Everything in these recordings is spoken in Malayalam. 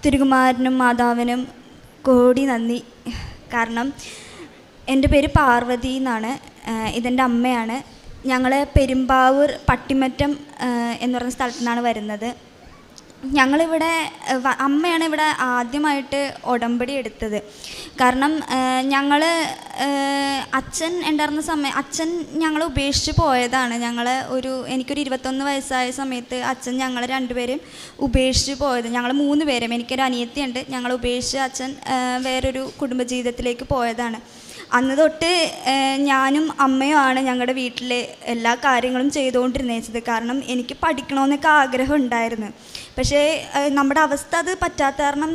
തിരുകുമാരനും മാതാവിനും കോടി നന്ദി. കാരണം എൻ്റെ പേര് പാർവതി എന്നാണ്, ഇതെൻ്റെ അമ്മയാണ്. ഞങ്ങൾ പെരുമ്പാവൂർ പട്ടിമറ്റം എന്ന് പറഞ്ഞ സ്ഥലത്തു നിന്നാണ് വരുന്നത്. ഞങ്ങളിവിടെ അമ്മയാണ് ഇവിടെ ആദ്യമായിട്ട് ഉടമ്പടി എടുത്തത്. കാരണം ഞങ്ങൾ അച്ഛൻ ഉണ്ടായിരുന്ന സമയം അച്ഛൻ ഞങ്ങളെ ഉപേക്ഷിച്ച് പോയതാണ്. എനിക്കൊരു 21 വയസ്സായ സമയത്ത് അച്ഛൻ ഞങ്ങൾ രണ്ടുപേരും ഉപേക്ഷിച്ച് പോയത്. ഞങ്ങൾ 3 പേരും, എനിക്കൊരു അനിയത്തിയുണ്ട്. ഞങ്ങൾ ഉപേക്ഷിച്ച് അച്ഛൻ വേറൊരു കുടുംബജീവിതത്തിലേക്ക് പോയതാണ്. അന്ന് തൊട്ട് ഞാനും അമ്മയുമാണ് ഞങ്ങളുടെ വീട്ടിൽ എല്ലാ കാര്യങ്ങളും ചെയ്തുകൊണ്ടിരുന്നത്. കാരണം എനിക്ക് പഠിക്കണമെന്നൊക്കെ ആഗ്രഹം ഉണ്ടായിരുന്നു. പക്ഷേ നമ്മുടെ അവസ്ഥ അത് പറ്റാത്ത കാരണം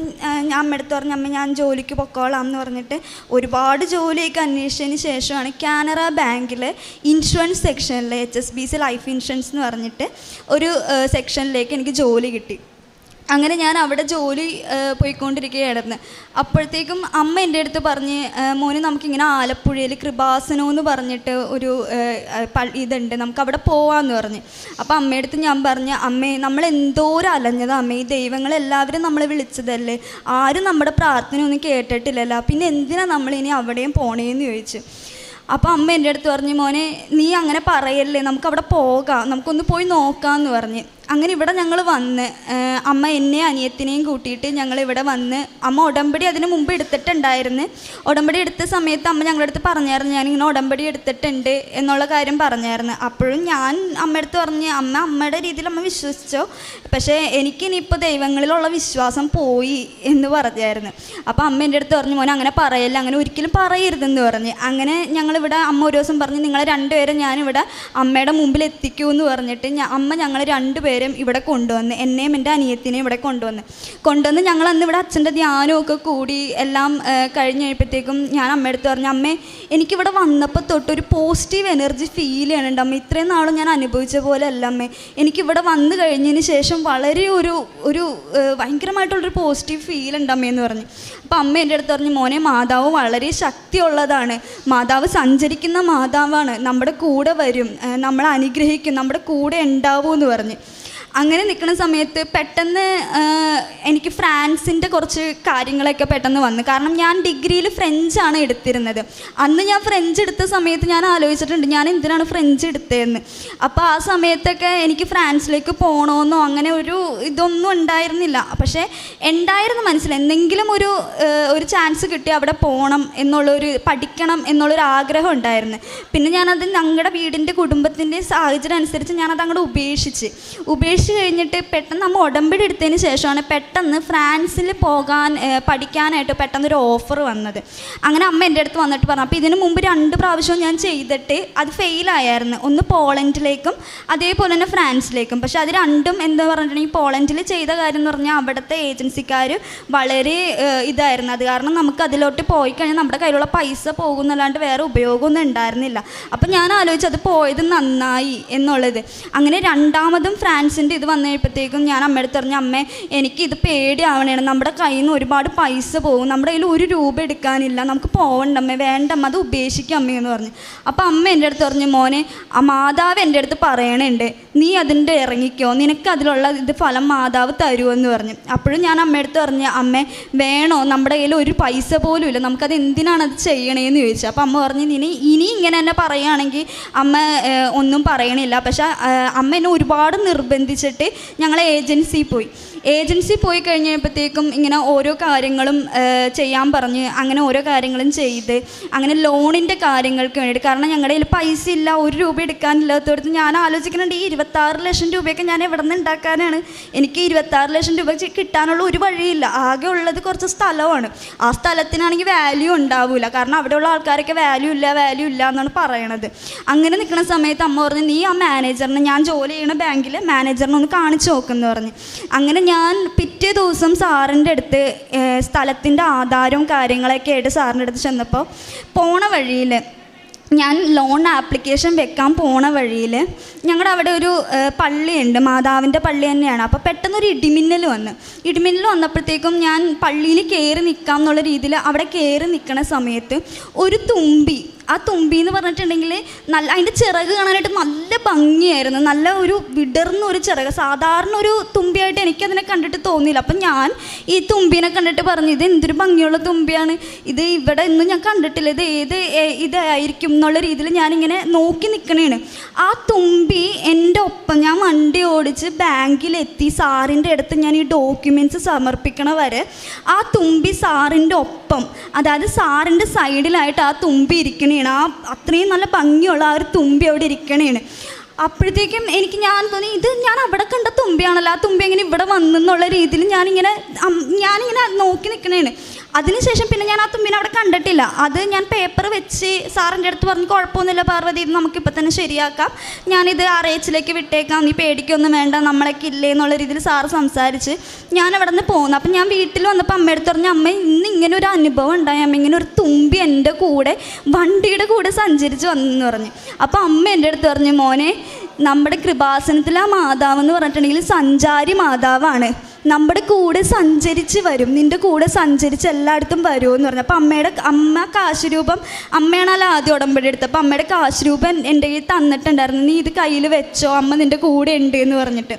ഞാൻ അമ്മയടുത്ത് പറഞ്ഞു, അമ്മ ഞാൻ ജോലിക്ക് പൊക്കോളാം എന്ന് പറഞ്ഞിട്ട് ഒരുപാട് ജോലിയൊക്കെ അന്വേഷിച്ചതിന് ശേഷമാണ് കാനറ ബാങ്കിൽ ഇൻഷുറൻസ് സെക്ഷനിൽ HSBC ലൈഫ് ഇൻഷുറൻസ് എന്ന് പറഞ്ഞിട്ട് ഒരു സെക്ഷനിലേക്ക് എനിക്ക് ജോലി കിട്ടി. അങ്ങനെ ഞാൻ അവിടെ ജോലി പോയിക്കൊണ്ടിരിക്കുകയായിരുന്നു. അപ്പോഴത്തേക്കും അമ്മ എൻ്റെ അടുത്ത് പറഞ്ഞ്, മോന് നമുക്കിങ്ങനെ ആലപ്പുഴയിൽ കൃപാസനം എന്ന് പറഞ്ഞിട്ട് ഒരു ഇതുണ്ട്, നമുക്കവിടെ പോവാമെന്ന് പറഞ്ഞ്. അപ്പോൾ അമ്മയടുത്ത് ഞാൻ പറഞ്ഞ്, അമ്മേ നമ്മളെന്തോരം അലഞ്ഞതാണ് അമ്മേ, ഈ ദൈവങ്ങളെല്ലാവരും നമ്മളെ വിളിച്ചതല്ലേ, ആരും നമ്മുടെ പ്രാർത്ഥന ഒന്നും കേട്ടിട്ടില്ലല്ലോ, പിന്നെ എന്തിനാണ് നമ്മളിനി അവിടെയും പോണേന്ന് ചോദിച്ചു. അപ്പോൾ അമ്മ എൻ്റെ അടുത്ത് പറഞ്ഞു, മോനെ നീ അങ്ങനെ പറയല്ലേ, നമുക്കവിടെ പോകാം, നമുക്കൊന്ന് പോയി നോക്കാമെന്ന് പറഞ്ഞ്. അങ്ങനെ ഇവിടെ ഞങ്ങൾ വന്ന് അമ്മ എന്നെ അനിയത്തിനെയും കൂട്ടിയിട്ട് ഞങ്ങളിവിടെ വന്ന്, അമ്മ ഉടമ്പടി അതിന് മുമ്പ് എടുത്തിട്ടുണ്ടായിരുന്നു. ഉടമ്പടി എടുത്ത സമയത്ത് അമ്മ ഞങ്ങളുടെ അടുത്ത് പറഞ്ഞായിരുന്നു, ഞാനിങ്ങനെ ഉടമ്പടി എടുത്തിട്ടുണ്ട് എന്നുള്ള കാര്യം പറഞ്ഞായിരുന്നു. അപ്പോഴും ഞാൻ അമ്മയടുത്ത് പറഞ്ഞ്, അമ്മയുടെ രീതിയിൽ അമ്മ വിശ്വസിച്ചോ, പക്ഷേ എനിക്കിനിയിപ്പോൾ ദൈവങ്ങളിലുള്ള വിശ്വാസം പോയി എന്ന് പറഞ്ഞായിരുന്നു. അപ്പോൾ അമ്മ എൻ്റെ അടുത്ത് പറഞ്ഞു, മോനെ അങ്ങനെ പറയല്ല, അങ്ങനെ ഒരിക്കലും പറയരുതെന്ന് പറഞ്ഞ്. അങ്ങനെ ഞങ്ങളിവിടെ അമ്മ ഒരു ദിവസം പറഞ്ഞ്, നിങ്ങളെ രണ്ടുപേരും ഞാനിവിടെ അമ്മയുടെ മുമ്പിൽ എത്തിക്കൂ എന്ന് പറഞ്ഞിട്ട് അമ്മ ഞങ്ങൾ രണ്ടുപേരും ഇവിടെ കൊണ്ടുവന്ന്, എന്നെയും എൻ്റെ അനിയത്തിനെയും ഇവിടെ കൊണ്ടുവന്ന് ഞങ്ങൾ അന്ന് ഇവിടെ അച്ഛൻ്റെ ധ്യാനമൊക്കെ കൂടി എല്ലാം കഴിഞ്ഞ് കഴിയുമ്പോഴത്തേക്കും ഞാൻ അമ്മയടുത്ത് പറഞ്ഞു, അമ്മേ എനിക്കിവിടെ വന്നപ്പോൾ തൊട്ടൊരു പോസിറ്റീവ് എനർജി ഫീൽ ചെയ്യണുണ്ട് അമ്മ, ഇത്രയും നാളും ഞാൻ അനുഭവിച്ച പോലെ അല്ല അമ്മേ, എനിക്കിവിടെ വന്നു കഴിഞ്ഞതിന് ശേഷം വളരെ ഒരു ഭയങ്കരമായിട്ടുള്ളൊരു പോസിറ്റീവ് ഫീൽ ഉണ്ട് അമ്മയെന്ന് പറഞ്ഞു. അപ്പോൾ അമ്മ എൻ്റെ അടുത്ത് പറഞ്ഞു, മോനെ മാതാവ് വളരെ ശക്തിയുള്ളതാണ്, മാതാവ് സഞ്ചരിക്കുന്ന മാതാവാണ്, നമ്മുടെ കൂടെ വരും, നമ്മളെ അനുഗ്രഹിക്കും, നമ്മുടെ കൂടെ ഉണ്ടാവും എന്ന് പറഞ്ഞ്. അങ്ങനെ നിൽക്കുന്ന സമയത്ത് പെട്ടെന്ന് എനിക്ക് ഫ്രാൻസിൻ്റെ കുറച്ച് കാര്യങ്ങളൊക്കെ പെട്ടെന്ന് വന്നു. കാരണം ഞാൻ ഡിഗ്രിയിൽ ഫ്രഞ്ചാണ് എടുത്തിരുന്നത്. അന്ന് ഞാൻ ഫ്രഞ്ച് എടുത്ത സമയത്ത് ഞാൻ ആലോചിച്ചിട്ടുണ്ട്, ഞാൻ എന്തിനാണ് ഫ്രഞ്ച് എടുത്തതെന്ന്. അപ്പോൾ ആ സമയത്തൊക്കെ എനിക്ക് ഫ്രാൻസിലേക്ക് പോകണമെന്നോ അങ്ങനെ ഇതൊന്നും ഉണ്ടായിരുന്നില്ല. പക്ഷേ ഉണ്ടായിരുന്നു മനസ്സിൽ എന്തെങ്കിലും ഒരു ചാൻസ് കിട്ടി അവിടെ പോകണം പഠിക്കണം എന്നുള്ളൊരു ആഗ്രഹം ഉണ്ടായിരുന്നു. പിന്നെ ഞാനത് ഞങ്ങളുടെ വീടിൻ്റെ കുടുംബത്തിൻ്റെ സാഹചര്യം അനുസരിച്ച് ഞാനത് അങ്ങോട്ട് ഉപേക്ഷിച്ച് കഴിഞ്ഞിട്ട് പെട്ടെന്ന് നമ്മൾ ഉടമ്പടി എടുത്തതിന് ശേഷമാണ് പെട്ടെന്ന് ഫ്രാൻസിൽ പഠിക്കാനായിട്ട് പെട്ടെന്നൊരു ഓഫർ വന്നത്. അങ്ങനെ അമ്മ എൻ്റെ അടുത്ത് വന്നിട്ട് പറഞ്ഞു. അപ്പോൾ ഇതിന് മുമ്പ് 2 പ്രാവശ്യവും ഞാൻ ചെയ്തിട്ട് അത് ഫെയിലായിരുന്നു. ഒന്ന് പോളണ്ടിലേക്കും അതേപോലെ തന്നെ ഫ്രാൻസിലേക്കും. പക്ഷെ അത് രണ്ടും എന്താ പറഞ്ഞിട്ടുണ്ടെങ്കിൽ പോളണ്ടിൽ ചെയ്ത കാര്യം എന്ന് പറഞ്ഞാൽ അവിടുത്തെ ഏജൻസിക്കാർ വളരെ ഇതായിരുന്നു. അത് കാരണം നമുക്ക് അതിലോട്ട് പോയി കഴിഞ്ഞാൽ നമ്മുടെ കയ്യിലുള്ള പൈസ പോകുന്നല്ലാണ്ട് വേറെ ഉപയോഗമൊന്നും ഉണ്ടായിരുന്നില്ല. അപ്പം ഞാൻ ആലോചിച്ചു അത് പോയത് നന്നായി എന്നുള്ളത്. അങ്ങനെ രണ്ടാമതും ഫ്രാൻസിൻ്റെ ഇത് വന്നു കഴിയുമ്പോഴത്തേക്കും ഞാൻ അമ്മയടുത്ത് പറഞ്ഞു, അമ്മേ എനിക്കിത് പേടിയാവണേണ്, നമ്മുടെ കയ്യിൽ നിന്ന് ഒരുപാട് പൈസ പോകും, നമ്മുടെ കയ്യിൽ 1 രൂപ എടുക്കാനില്ല, നമുക്ക് പോകണ്ടമ്മേ, വേണ്ടമ്മ, അത് ഉപേക്ഷിക്കാം അമ്മയെന്ന് പറഞ്ഞു. അപ്പോൾ അമ്മ എൻ്റെ അടുത്ത് പറഞ്ഞു, മോനെ മാതാവ് എൻ്റെ അടുത്ത് പറയണുണ്ട്, നീ അതിൻ്റെ ഇറങ്ങിക്കോ, നിനക്ക് അതിലുള്ള ഇത് ഫലം മാതാവ് തരുമെന്ന് പറഞ്ഞു. അപ്പോഴും ഞാൻ അമ്മയടുത്ത് പറഞ്ഞു, അമ്മേ വേണോ, നമ്മുടെ കയ്യിൽ 1 പൈസ പോലും ഇല്ല, നമുക്കത് എന്തിനാണ് അത് ചെയ്യണേന്ന് ചോദിച്ചു. അപ്പോൾ അമ്മ പറഞ്ഞു, ഇനി ഇങ്ങനെ തന്നെ പറയുകയാണെങ്കിൽ അമ്മ ഒന്നും പറയണില്ല. പക്ഷെ അമ്മ എന്നെ ഒരുപാട് നിർബന്ധിച്ചിട്ട് ഞങ്ങൾ ഏജൻസി പോയി കഴിഞ്ഞപ്പോഴത്തേക്കും ഇങ്ങനെ ഓരോ കാര്യങ്ങളും ചെയ്യാൻ പറഞ്ഞ് അങ്ങനെ ഓരോ കാര്യങ്ങളും ചെയ്ത് അങ്ങനെ ലോണിൻ്റെ കാര്യങ്ങൾക്ക് വേണ്ടിയിട്ട്, കാരണം ഞങ്ങളുടെ കയ്യിൽ പൈസ ഇല്ല, 1 രൂപ എടുക്കാനില്ലാത്തടത്ത് ഞാൻ ആലോചിക്കുന്നുണ്ട്, ഈ 26 ലക്ഷം രൂപയൊക്കെ ഞാൻ എവിടെ നിന്ന് ഉണ്ടാക്കാനാണ്, എനിക്ക് 26 ലക്ഷം രൂപ കിട്ടാനുള്ള ഒരു വഴിയില്ല, ആകെ ഉള്ളത് കുറച്ച് സ്ഥലമാണ്, ആ സ്ഥലത്തിനാണെങ്കിൽ വാല്യൂ ഉണ്ടാവില്ല, കാരണം അവിടെയുള്ള ആൾക്കാരൊക്കെ വാല്യൂ ഇല്ല എന്നാണ് പറയണത്. അങ്ങനെ നിൽക്കുന്ന സമയത്ത് അമ്മ പറഞ്ഞു, നീ ആ മാനേജറിനെ, ഞാൻ ജോലി ചെയ്യുന്ന ബാങ്കിൽ മാനേജറിനെ ഒന്ന് കാണിച്ചു നോക്കുമെന്ന് പറഞ്ഞ്. അങ്ങനെ ഞാൻ പിറ്റേ ദിവസം സാറിൻ്റെ അടുത്ത് സ്ഥലത്തിൻ്റെ ആധാരവും കാര്യങ്ങളൊക്കെ ആയിട്ട് സാറിൻ്റെ അടുത്ത് ചെന്നപ്പോൾ പോണ വഴിയിൽ ഞാൻ ലോൺ ആപ്ലിക്കേഷൻ വെക്കാൻ പോണ വഴിയിൽ ഞങ്ങളുടെ അവിടെ ഒരു പള്ളിയുണ്ട്, മാതാവിൻ്റെ പള്ളി തന്നെയാണ്. അപ്പോൾ പെട്ടെന്നൊരു ഇടിമിന്നൽ വന്നപ്പോഴത്തേക്കും ഞാൻ പള്ളിയിൽ കയറി നിൽക്കാം എന്നുള്ള രീതിയിൽ അവിടെ കയറി നിൽക്കുന്ന സമയത്ത് ഒരു തുമ്പി ആ തുമ്പി എന്ന് പറഞ്ഞിട്ടുണ്ടെങ്കിൽ നല്ല അതിൻ്റെ ചിറക് കാണാനായിട്ട് നല്ല ഭംഗിയായിരുന്നു, നല്ല ഒരു വിടർന്ന ഒരു ചിറക്. സാധാരണ ഒരു തുമ്പിയായിട്ട് എനിക്കതിനെ കണ്ടിട്ട് തോന്നിയില്ല. അപ്പം ഞാൻ ഈ തുമ്പീനെ കണ്ടിട്ട് പറഞ്ഞു, ഇത് എന്തൊരു ഭംഗിയുള്ള തുമ്പിയാണ്, ഇത് ഇവിടെ ഒന്നും ഞാൻ കണ്ടിട്ടില്ല, ഇത് ഇതായിരിക്കും എന്നുള്ള രീതിയിൽ ഞാനിങ്ങനെ നോക്കി നിൽക്കണേണ്. ആ തുമ്പി എൻ്റെ ഒപ്പം ഞാൻ വണ്ടി ഓടിച്ച് ബാങ്കിലെത്തി സാറിൻ്റെ അടുത്ത് ഞാൻ ഈ ഡോക്യുമെൻറ്റ്സ് സമർപ്പിക്കണ വരെ ആ തുമ്പി സാറിൻ്റെ ഒപ്പം, അതായത് സാറിൻ്റെ സൈഡിലായിട്ട് ആ തുമ്പി ഇരിക്കണേണ്. ആ അത്രയും നല്ല ഭംഗിയുള്ള ആ ഒരു തുമ്പി അവിടെ ഇരിക്കണേണ്. അപ്പോഴത്തേക്കും ഞാൻ തോന്നി, ഇത് ഞാൻ അവിടെ കണ്ട തുമ്പിയാണല്ലോ, ആ തുമ്പി എങ്ങനെ ഇവിടെ വന്നെന്നുള്ള രീതിയിൽ ഞാനിങ്ങനെ നോക്കി നിൽക്കണേണ്. അതിനുശേഷം പിന്നെ ഞാൻ ആ തുമ്പിനെ അവിടെ കണ്ടിട്ടില്ല. അത് ഞാൻ പേപ്പർ വെച്ച് സാറിൻ്റെ അടുത്ത് പറഞ്ഞ്, കുഴപ്പമൊന്നുമില്ല പാർവതി, ഇത് നമുക്കിപ്പോൾ തന്നെ ശരിയാക്കാം, ഞാനിത് RHലേക്ക് വിട്ടേക്കാം, നീ പേടിക്കൊന്നും വേണ്ട, നമ്മളൊക്കെ ഇല്ലേ എന്നുള്ള രീതിയിൽ സാറ് സംസാരിച്ച് ഞാൻ അവിടെ നിന്ന് പോകുന്നു. അപ്പം ഞാൻ വീട്ടിൽ വന്നപ്പോൾ അമ്മയെടുത്ത് പറഞ്ഞു, അമ്മ ഇന്ന് ഇങ്ങനെ ഒരു അനുഭവം ഉണ്ടായി, അമ്മ ഇങ്ങനെ ഒരു തുമ്പി എൻ്റെ കൂടെ വണ്ടിയുടെ കൂടെ സഞ്ചരിച്ച് വന്നെന്ന് പറഞ്ഞു. അപ്പോൾ അമ്മ എൻ്റെ അടുത്ത് പറഞ്ഞു, മോനെ, നമ്മുടെ കൃപാസനത്തിലെ ആ മാതാവ് എന്ന് പറഞ്ഞിട്ടുണ്ടെങ്കിൽ സഞ്ചാരി മാതാവാണ്, നമ്മുടെ കൂടെ സഞ്ചരിച്ച് വരും, നിൻ്റെ കൂടെ സഞ്ചരിച്ച് എല്ലായിടത്തും വരുമെന്ന് പറഞ്ഞു. അപ്പോൾ അമ്മ കാശ് രൂപം, അമ്മയാണല്ലോ ആദ്യം ഉടമ്പടി എടുത്തത്, അപ്പോൾ അമ്മയുടെ കാശ് രൂപം എൻ്റെ കയ്യിൽ തന്നിട്ടുണ്ടായിരുന്നു, നീ ഇത് കയ്യിൽ വെച്ചോ, അമ്മ നിൻ്റെ കൂടെ ഉണ്ട് എന്ന് പറഞ്ഞിട്ട്.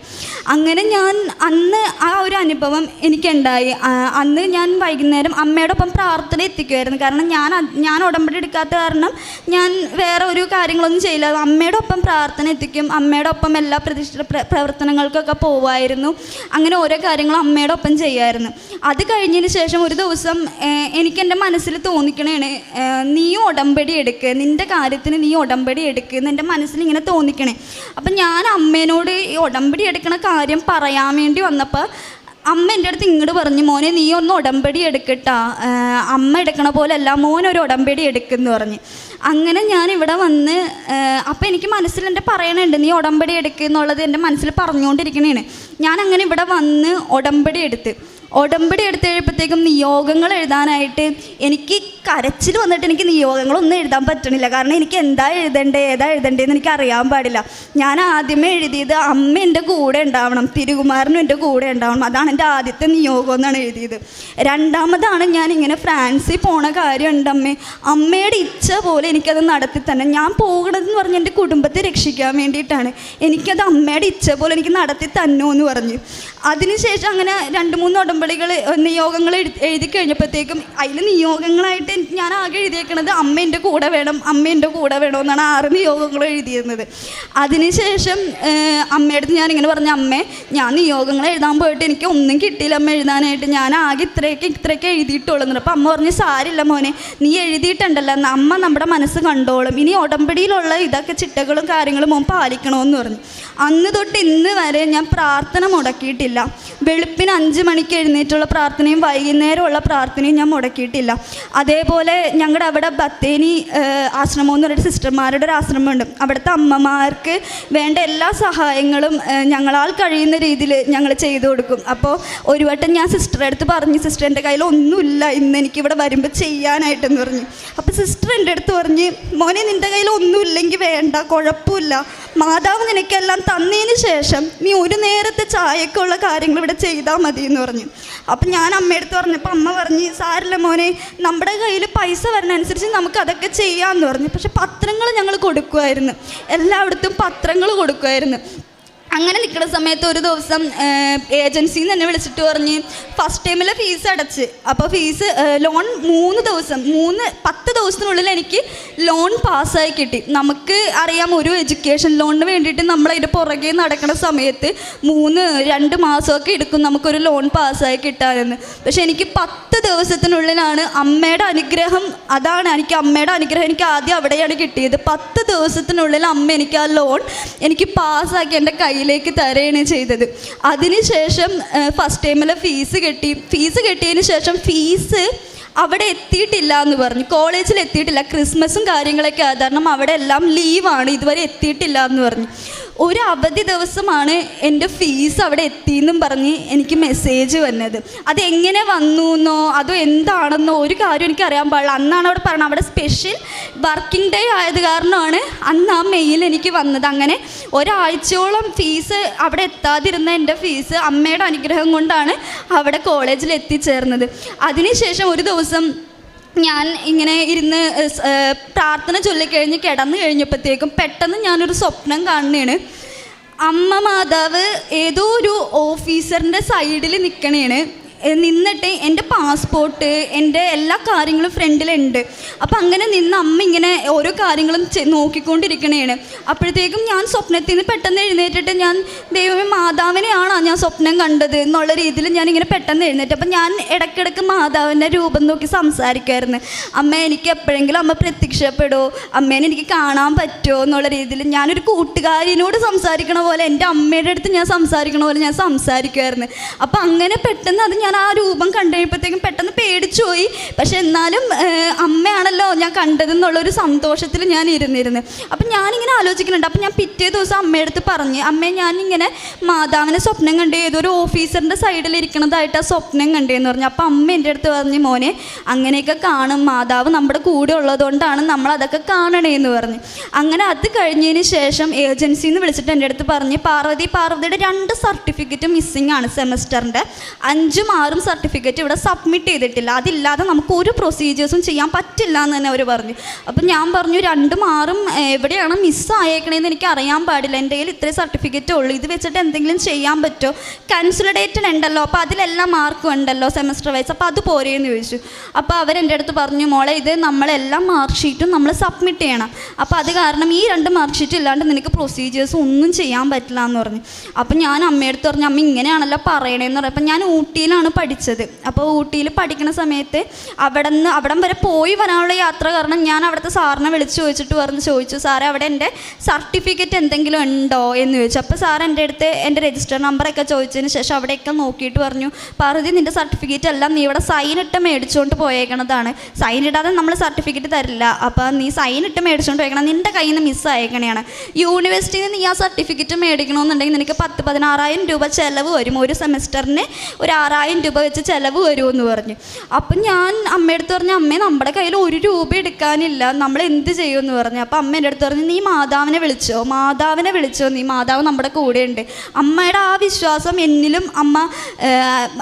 അങ്ങനെ ഞാൻ അന്ന് ആ ഒരു അനുഭവം എനിക്കുണ്ടായി. അന്ന് ഞാൻ വൈകുന്നേരം അമ്മയുടെ ഒപ്പം പ്രാർത്ഥന എത്തിക്കുമായിരുന്നു. കാരണം ഞാൻ ഉടമ്പടി എടുക്കാത്ത കാരണം ഞാൻ വേറെ ഒരു കാര്യങ്ങളൊന്നും ചെയ്യില്ല, അമ്മയുടെ ഒപ്പം പ്രാർത്ഥന എത്തിക്കും, അമ്മയുടെ ഒപ്പം എല്ലാ പ്രതിഷ്ഠ പ്രവർത്തനങ്ങൾക്കൊക്കെ പോവായിരുന്നു. അങ്ങനെ ഓരോ കാര്യങ്ങളും അമ്മയുടെ ഒപ്പം ചെയ്യായിരുന്നു. അത് കഴിഞ്ഞതിന് ശേഷം ഒരു ദിവസം എനിക്കെൻ്റെ മനസ്സിൽ തോന്നിക്കണേണ്, നീ ഉടമ്പടി എടുക്കുക, നിൻ്റെ കാര്യത്തിന് നീ ഉടമ്പടി എടുക്കുക എന്ന് എൻ്റെ മനസ്സിൽ ഇങ്ങനെ തോന്നിക്കണേ. അപ്പം ഞാൻ അമ്മേനോട് ഈ ഉടമ്പടി എടുക്കണ കാര്യം പറയാൻ വേണ്ടി വന്നപ്പോൾ അമ്മ എൻ്റെ അടുത്ത് ഇങ്ങോട്ട് പറഞ്ഞു, മോനെ നീ ഒന്ന് ഉടമ്പടി എടുക്കട്ടാ, അമ്മ എടുക്കണ പോലെ അല്ല, മോനൊരു ഉടമ്പടി എടുക്കുമെന്ന് പറഞ്ഞ്. അങ്ങനെ ഞാൻ ഇവിടെ വന്ന് അപ്പം എനിക്ക് മനസ്സിൽ എൻ്റെ പറയണുണ്ട്, നീ ഉടമ്പടി എടുക്കുക എന്നുള്ളത് എൻ്റെ മനസ്സിൽ പറഞ്ഞുകൊണ്ടിരിക്കണേണ്. ഞാൻ അങ്ങനെ ഇവിടെ വന്ന് ഉടമ്പടി എടുത്ത് കഴിയുമ്പോഴത്തേക്കും നിയോഗങ്ങൾ എഴുതാനായിട്ട് എനിക്ക് കരച്ചിൽ വന്നിട്ട് എനിക്ക് നിയോഗങ്ങളൊന്നും എഴുതാൻ പറ്റണില്ല. കാരണം എനിക്ക് ഏതാ എഴുതണ്ടേന്ന് എനിക്ക് അറിയാൻ പാടില്ല. ഞാൻ ആദ്യമേ എഴുതിയത് അമ്മ എൻ്റെ കൂടെ ഉണ്ടാവണം, തിരുകുമാരനും എൻ്റെ കൂടെ ഉണ്ടാവണം, അതാണ് എൻ്റെ ആദ്യത്തെ നിയോഗം എന്നാണ് എഴുതിയത്. രണ്ടാമതാണ് ഞാൻ ഇങ്ങനെ ഫ്രാൻസിൽ പോണ കാര്യമുണ്ട് അമ്മയുടെ ഇച്ഛ പോലെ എനിക്കത് നടത്തി തന്നെ, ഞാൻ പോകണമെന്ന് പറഞ്ഞ് എൻ്റെ കുടുംബത്തെ രക്ഷിക്കാൻ വേണ്ടിയിട്ടാണ്, എനിക്കത് അമ്മയുടെ ഇച്ഛ പോലെ എനിക്ക് നടത്തി തന്നോ എന്ന് പറഞ്ഞു. അതിനുശേഷം അങ്ങനെ 2-3 നിയോഗങ്ങൾ എഴുതി കഴിഞ്ഞപ്പോഴത്തേക്കും അതിൽ നിയോഗങ്ങളായിട്ട് ഞാൻ ആകെ എഴുതിയേക്കണത് അമ്മ എൻ്റെ കൂടെ വേണം എന്നാണ് 6 നിയോഗങ്ങൾ എഴുതിയിരുന്നത്. അതിനുശേഷം അമ്മയടുത്ത് ഞാനിങ്ങനെ പറഞ്ഞു, അമ്മേ, ഞാൻ നിയോഗങ്ങൾ എഴുതാൻ പോയിട്ട് എനിക്ക് ഒന്നും കിട്ടിയില്ല അമ്മ എഴുതാനായിട്ട്, ഞാൻ ആകെ ഇത്രയൊക്കെ എഴുതിയിട്ടുള്ളൂ. അപ്പോൾ അമ്മ പറഞ്ഞു, സാരില്ല മോനെ, നീ എഴുതിയിട്ടുണ്ടല്ലോ, അമ്മ നമ്മുടെ മനസ്സ് കണ്ടോളും, ഇനി ഉടമ്പടിയിലുള്ള ഇതൊക്കെ ചിട്ടകളും കാര്യങ്ങളും മോൻ പാലിക്കണമെന്ന് പറഞ്ഞു. അന്ന് തൊട്ട് ഇന്ന് വരെ ഞാൻ പ്രാർത്ഥന മുടക്കിയിട്ടില്ല. വെളുപ്പിന് 5 മണിക്ക് എഴുന്നേറ്റുള്ള പ്രാർത്ഥനയും വൈകുന്നേരമുള്ള പ്രാർത്ഥനയും ഞാൻ മുടക്കിയിട്ടില്ല. അതേപോലെ ഞങ്ങളുടെ അവിടെ ബത്തേനി ആശ്രമം എന്ന് പറഞ്ഞിട്ട് സിസ്റ്റർമാരുടെ ഒരു ആശ്രമമുണ്ട്. അവിടുത്തെ അമ്മമാർക്ക് വേണ്ട എല്ലാ സഹായങ്ങളും ഞങ്ങളാൽ കഴിയുന്ന രീതിയിൽ ഞങ്ങൾ ചെയ്തു കൊടുക്കും. അപ്പോൾ ഒരു വട്ടം ഞാൻ സിസ്റ്ററുടെ അടുത്ത് പറഞ്ഞു, സിസ്റ്റർ എൻ്റെ കയ്യിൽ ഒന്നുമില്ല ഇന്ന് എനിക്കിവിടെ വരുമ്പോൾ ചെയ്യാനായിട്ടെന്ന് പറഞ്ഞു. അപ്പോൾ സിസ്റ്റർ എൻ്റെ അടുത്ത് പറഞ്ഞ്, മോനെ, നിൻ്റെ കയ്യിൽ ഒന്നുമില്ലെങ്കിൽ വേണ്ട, കുഴപ്പമില്ല, മാതാവ് നിനക്കെല്ലാം തന്നതിന് ശേഷം നീ ഒരു നേരത്തെ ചായക്കുള്ള കാര്യങ്ങൾ ഇവിടെ ചെയ്താൽ മതി എന്ന് പറഞ്ഞു. അപ്പം ഞാൻ അമ്മയെടുത്ത് പറഞ്ഞപ്പോൾ അമ്മ പറഞ്ഞ്, സാരില്ല മോനെ, നമ്മുടെ കയ്യിൽ പൈസ വരുന്നതനുസരിച്ച് നമുക്ക് അതൊക്കെ ചെയ്യാമെന്ന് പറഞ്ഞു. പക്ഷെ പത്രങ്ങൾ ഞങ്ങൾ കൊടുക്കുമായിരുന്നു, എല്ലായിടത്തും പത്രങ്ങൾ കൊടുക്കുമായിരുന്നു. അങ്ങനെ നിൽക്കുന്ന സമയത്ത് ഒരു ദിവസം ഏജൻസിയിൽ നിന്ന് എന്നെ വിളിച്ചിട്ട് പറഞ്ഞ്, ഫസ്റ്റ് ടൈമിലെ ഫീസ് അടച്ച്, അപ്പോൾ ഫീസ് ലോൺ 10 ദിവസത്തിനുള്ളിൽ എനിക്ക് ലോൺ പാസ്സായി കിട്ടി. നമുക്ക് അറിയാം, ഒരു എഡ്യൂക്കേഷൻ ലോണിന് വേണ്ടിയിട്ട് നമ്മളതിൻ്റെ പുറകെ നടക്കുന്ന സമയത്ത് 2 മാസമൊക്കെ എടുക്കും നമുക്കൊരു ലോൺ പാസ്സായി കിട്ടാനെന്ന്. പക്ഷെ എനിക്ക് 10 ദിവസത്തിനുള്ളിലാണ് അമ്മയുടെ അനുഗ്രഹം, അമ്മയുടെ അനുഗ്രഹം എനിക്ക് ആദ്യം അവിടെയാണ് കിട്ടിയത്. 10 ദിവസത്തിനുള്ളിൽ അമ്മ എനിക്ക് ആ ലോൺ എനിക്ക് പാസ്സാക്കി എൻ്റെ കയ്യിലേക്ക് തരുകയാണ് ചെയ്തത്. അതിനുശേഷം ഫസ്റ്റ് ടൈമിലെ ഫീസ് കെട്ടിയതിന് ശേഷം ഫീസ് അവിടെ എത്തിയിട്ടില്ല എന്ന് പറഞ്ഞു, കോളേജിൽ എത്തിയിട്ടില്ല, ക്രിസ്മസും കാര്യങ്ങളൊക്കെ കാരണം അവിടെ എല്ലാം ലീവാണ്, ഇതുവരെ എത്തിയിട്ടില്ല എന്ന് പറഞ്ഞു. ഒരു അവധി ദിവസമാണ് എൻ്റെ ഫീസ് അവിടെ എത്തിയെന്നും പറഞ്ഞ് എനിക്ക് മെസ്സേജ് വന്നത്. അതെങ്ങനെ വന്നു എന്നോ അതോ എന്താണെന്നോ ഒരു കാര്യം എനിക്ക് അറിയാൻ പാടില്ല. അന്നാണ് അവിടെ പറഞ്ഞത്, അവിടെ സ്പെഷ്യൽ വർക്കിംഗ് ഡേ ആയത് കാരണമാണ് അന്ന് ആ മെയിൽ എനിക്ക് വന്നത്. അങ്ങനെ ഒരാഴ്ചയോളം ഫീസ് അവിടെ എത്താതിരുന്ന എൻ്റെ ഫീസ് അമ്മയുടെ അനുഗ്രഹം കൊണ്ടാണ് അവിടെ കോളേജിൽ എത്തിച്ചേർന്നത്. അതിനുശേഷം ഒരു ദിവസം ഞാൻ ഇങ്ങനെ ഇരുന്ന് പ്രാർത്ഥന ചൊല്ലിക്കഴിഞ്ഞ് കിടന്നു കഴിഞ്ഞപ്പോഴത്തേക്കും പെട്ടെന്ന് ഞാനൊരു സ്വപ്നം കാണുകയാണ്. അമ്മ മാതാവ് ഏതോ ഒരു ഓഫീസറിൻ്റെ സൈഡിൽ നിന്നിട്ട് എൻ്റെ പാസ്പോർട്ട് എൻ്റെ എല്ലാ കാര്യങ്ങളും ഫ്രണ്ടിലുണ്ട്. അപ്പം അങ്ങനെ നിന്ന് അമ്മ ഇങ്ങനെ ഓരോ കാര്യങ്ങളും നോക്കിക്കൊണ്ടിരിക്കണേണ്. അപ്പോഴത്തേക്കും ഞാൻ സ്വപ്നത്തിൽ നിന്ന് പെട്ടെന്ന് എഴുന്നേറ്റിട്ട് ഞാൻ ദൈവമേ മാതാവിനെയാണോ ഞാൻ സ്വപ്നം കണ്ടത് എന്നുള്ള രീതിയിൽ ഞാനിങ്ങനെ പെട്ടെന്ന് എഴുന്നേറ്റ്. അപ്പം ഞാൻ ഇടയ്ക്കിടയ്ക്ക് മാതാവിൻ്റെ രൂപം നോക്കി സംസാരിക്കുമായിരുന്നു. അമ്മ എനിക്ക് എപ്പോഴെങ്കിലും അമ്മ പ്രത്യക്ഷപ്പെടുമോ, അമ്മേനെ എനിക്ക് കാണാൻ പറ്റുമോ എന്നുള്ള രീതിയിൽ ഞാനൊരു കൂട്ടുകാരിനോട് സംസാരിക്കണ പോലെ എൻ്റെ അമ്മയുടെ അടുത്ത് ഞാൻ സംസാരിക്കണ പോലെ ഞാൻ സംസാരിക്കുമായിരുന്നു. അപ്പം അങ്ങനെ പെട്ടെന്ന് അത് ഞാൻ ആ രൂപം കണ്ടു കഴിയുമ്പോഴത്തേക്കും പെട്ടെന്ന് പേടിച്ചു പോയി. പക്ഷെ എന്നാലും അമ്മയാണല്ലോ ഞാൻ കണ്ടതെന്നുള്ളൊരു സന്തോഷത്തിൽ ഞാൻ ഇരുന്നിരുന്നു. അപ്പം ഞാനിങ്ങനെ ആലോചിക്കുന്നുണ്ട്. അപ്പം ഞാൻ പിറ്റേ ദിവസം അമ്മയുടെ അടുത്ത് പറഞ്ഞ്, അമ്മേ ഞാനിങ്ങനെ മാതാവിനെ സ്വപ്നം കണ്ടേ, ഏതൊരു ഓഫീസറിൻ്റെ സൈഡിൽ ഇരിക്കണതായിട്ട് ആ സ്വപ്നം കണ്ടേന്ന് പറഞ്ഞു. അപ്പം അമ്മ എൻ്റെ അടുത്ത് പറഞ്ഞ്, മോനെ അങ്ങനെയൊക്കെ കാണും, മാതാവ് നമ്മുടെ കൂടെ ഉള്ളതുകൊണ്ടാണ് നമ്മളതൊക്കെ കാണണേന്ന് പറഞ്ഞു. അങ്ങനെ അത് കഴിഞ്ഞതിന് ശേഷം ഏജൻസിയിൽ നിന്ന് വിളിച്ചിട്ട് എൻ്റെ അടുത്ത് പറഞ്ഞ്, പാർവതിയുടെ 2 സർട്ടിഫിക്കറ്റ് മിസ്സിങ് ആണ് സെമസ്റ്ററിൻ്റെ. 5ഉം 6ഉം സർട്ടിഫിക്കറ്റ് ഇവിടെ സബ്മിറ്റ് ചെയ്തിട്ടില്ല. അതില്ലാതെ നമുക്ക് ഒരു പ്രൊസീജിയേഴ്സും ചെയ്യാൻ പറ്റില്ല എന്ന് തന്നെ അവർ പറഞ്ഞു. അപ്പം ഞാൻ പറഞ്ഞു 2ഉം 6ഉം എവിടെയാണ് മിസ്സായേക്കണേന്ന് എനിക്ക് അറിയാൻ പാടില്ല, എൻ്റെ കയ്യിൽ ഇത്രയും സർട്ടിഫിക്കറ്റേ ഉള്ളൂ, ഇത് വെച്ചിട്ട് എന്തെങ്കിലും ചെയ്യാൻ പറ്റുമോ? കൺസോളിഡേറ്റഡ് ഉണ്ടല്ലോ, അപ്പോൾ അതിലെല്ലാം മാർക്കും ഉണ്ടല്ലോ സെമസ്റ്റർ വൈസ്, അപ്പോൾ അത് പോരേന്ന് ചോദിച്ചു. അപ്പോൾ അവരെൻ്റെ അടുത്ത് പറഞ്ഞു, മോളെ ഇത് നമ്മളെല്ലാം മാർക്ക് ഷീറ്റും നമ്മൾ സബ്മിറ്റ് ചെയ്യണം, അപ്പോൾ അത് കാരണം ഈ 2 മാർക്ക് ഷീറ്റ് ഇല്ലാണ്ട് നിനക്ക് പ്രൊസീജിയേഴ്സ് ഒന്നും ചെയ്യാൻ പറ്റില്ല എന്ന് പറഞ്ഞു. അപ്പം ഞാൻ അമ്മയെടുത്ത് പറഞ്ഞു, അമ്മ ഇങ്ങനെയാണല്ലോ പറയണേന്ന് പറഞ്ഞു. അപ്പം ഞാൻ ഊട്ടിയിലാണ് പഠിച്ചത്. അപ്പോൾ ഊട്ടിയിൽ പഠിക്കുന്ന സമയത്ത് അവിടം വരെ പോയി വരാനുള്ള യാത്ര കാരണം ഞാൻ അവിടുത്തെ സാറിനെ വിളിച്ച് ചോദിച്ചു, സാറേ അവിടെ എൻ്റെ സർട്ടിഫിക്കറ്റ് എന്തെങ്കിലും ഉണ്ടോ എന്ന് ചോദിച്ചു. അപ്പോൾ സാർ എൻ്റെ അടുത്ത് എൻ്റെ രജിസ്റ്റർ നമ്പറൊക്കെ ചോദിച്ചതിന് ശേഷം അവിടെയൊക്കെ നോക്കിയിട്ട് പറഞ്ഞു, പാർവതി നിൻ്റെ സർട്ടിഫിക്കറ്റ് എല്ലാം നീ ഇവിടെ സൈനിട്ട് മേടിച്ചുകൊണ്ട് പോയേക്കണതാണ്, സൈനിടാതെ നമ്മൾ സർട്ടിഫിക്കറ്റ് തരില്ല, അപ്പോൾ നീ സൈനിട്ട് മേടിച്ചുകൊണ്ട് പോയേക്കണം, നിൻ്റെ കയ്യിൽ നിന്ന് മിസ്സായേക്കണെയാണ്. യൂണിവേഴ്സിറ്റിയിൽ നിന്ന് നീ ആ സർട്ടിഫിക്കറ്റ് മേടിക്കണമെന്നുണ്ടെങ്കിൽ നിനക്ക് 10,000-16,000 രൂപ ചിലവ് വരും, ഒരു സെമസ്റ്ററിന് ഒരു 6,000 രൂപ വെച്ച് ചിലവ് വരുമെന്ന് പറഞ്ഞു. അപ്പം ഞാൻ അമ്മയെടുത്ത് പറഞ്ഞു, അമ്മേ നമ്മുടെ കയ്യിൽ 1 രൂപ എടുക്കാനില്ല, നമ്മൾ എന്ത് ചെയ്യുമെന്ന് പറഞ്ഞു. അപ്പം അമ്മ എൻ്റെ അടുത്ത് പറഞ്ഞു, നീ മാതാവിനെ വിളിച്ചോ, നീ മാതാവ് നമ്മുടെ കൂടെയുണ്ട്. അമ്മയുടെ ആ വിശ്വാസം എന്നിലും